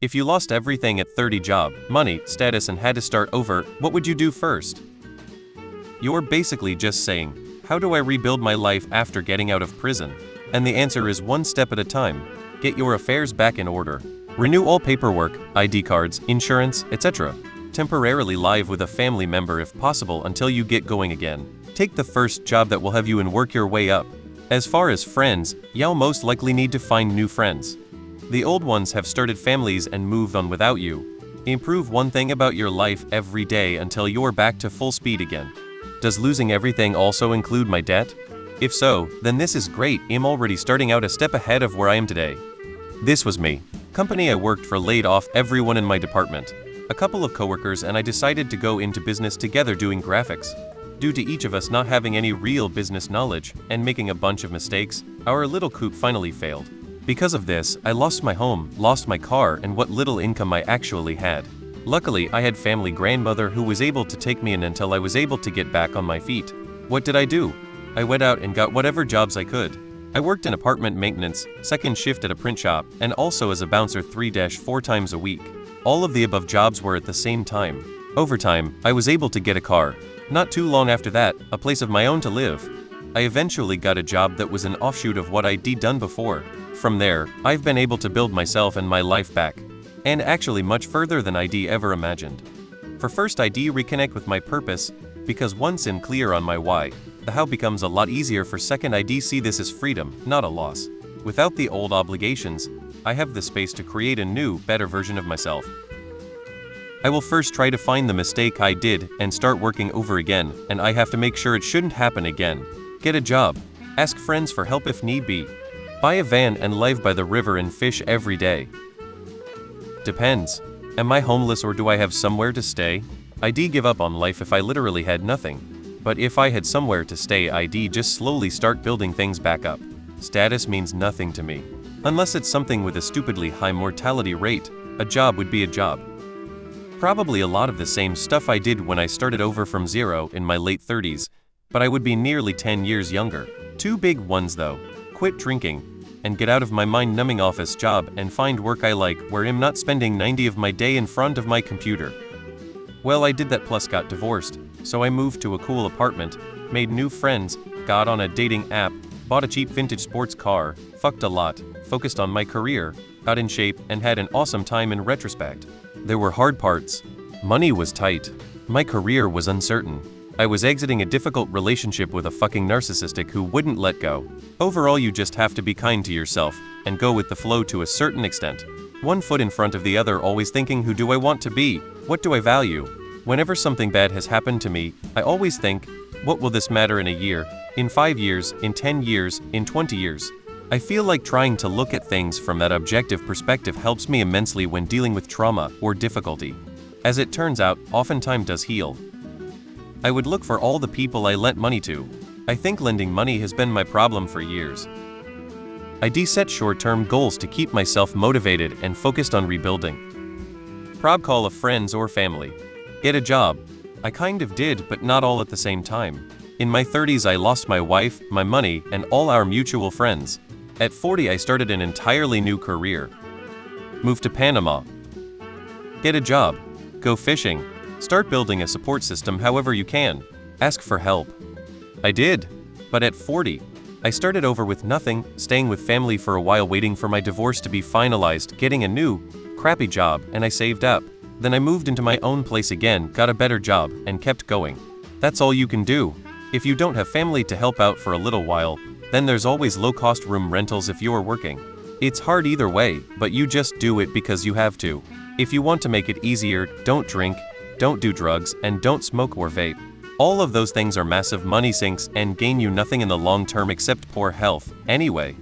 If you lost everything at 30, job, money, status, and had to start over, what would you do first? You're basically just saying, how do I rebuild my life after getting out of prison? And the answer is one step at a time. Get your affairs back in order. Renew all paperwork, ID cards, insurance, etc. Temporarily live with a family member if possible until you get going again. Take the first job that will have you and work your way up. As far as friends, you'll most likely need to find new friends. The old ones have started families and moved on without you. Improve one thing about your life every day until you're back to full speed again. Does losing everything also include my debt? If so, then this is great. I'm already starting out a step ahead of where I am today. This was me. Company I worked for laid off everyone in my department. A couple of coworkers and I decided to go into business together doing graphics. Due to each of us not having any real business knowledge and making a bunch of mistakes, our little coup finally failed. Because of this, I lost my home, lost my car, and what little income I actually had. Luckily, I had family grandmother who was able to take me in until I was able to get back on my feet. What did I do? I went out and got whatever jobs I could. I worked in apartment maintenance, second shift at a print shop, and also as a bouncer 3-4 times a week. All of the above jobs were at the same time. Over time, I was able to get a car. Not too long after that, a place of my own to live. I eventually got a job that was an offshoot of what I'd done before. From there, I've been able to build myself and my life back. And actually much further than I'd ever imagined. For first, I'd reconnect with my purpose, because once in clear on my why, the how becomes a lot easier. For second, I'd see this as freedom, not a loss. Without the old obligations, I have the space to create a new, better version of myself. I will first try to find the mistake I did and start working over again, and I have to make sure it shouldn't happen again. Get a job. Ask friends for help if need be. Buy a van and live by the river and fish every day. Depends. Am I homeless or do I have somewhere to stay? I'd give up on life if I literally had nothing. But if I had somewhere to stay, I'd just slowly start building things back up. Status means nothing to me. Unless it's something with a stupidly high mortality rate, a job would be a job. Probably a lot of the same stuff I did when I started over from zero in my late 30s, but I would be nearly 10 years younger. Two big ones though: quit drinking, and get out of my mind-numbing office job and find work I like where I'm not spending 90 of my day in front of my computer. Well, I did that plus got divorced, so I moved to a cool apartment, made new friends, got on a dating app, bought a cheap vintage sports car, fucked a lot, focused on my career, got in shape, and had an awesome time in retrospect. There were hard parts. Money was tight. My career was uncertain. I was exiting a difficult relationship with a fucking narcissistic who wouldn't let go. Overall, you just have to be kind to yourself and go with the flow to a certain extent. One foot in front of the other, always thinking, who do I want to be? What do I value? Whenever something bad has happened to me, I always think, what will this matter in a year, in 5 years, in 10 years, in 20 years? I feel like trying to look at things from that objective perspective helps me immensely when dealing with trauma or difficulty. As it turns out, oftentimes does heal. I would look for all the people I lent money to. I think lending money has been my problem for years. I set short-term goals to keep myself motivated and focused on rebuilding. Prob call of friends or family. Get a job. I kind of did, but not all at the same time. In my 30s, I lost my wife, my money, and all our mutual friends. At 40, I started an entirely new career. Moved to Panama. Get a job. Go fishing. Start building a support system however you can. Ask for help. I did. But at 40, I started over with nothing, staying with family for a while, waiting for my divorce to be finalized, getting a new, crappy job, and I saved up. Then I moved into my own place again, got a better job, and kept going. That's all you can do. If you don't have family to help out for a little while, then there's always low-cost room rentals if you're working. It's hard either way, but you just do it because you have to. If you want to make it easier, don't drink, don't do drugs, and don't smoke or vape. All of those things are massive money sinks and gain you nothing in the long term except poor health. Anyway,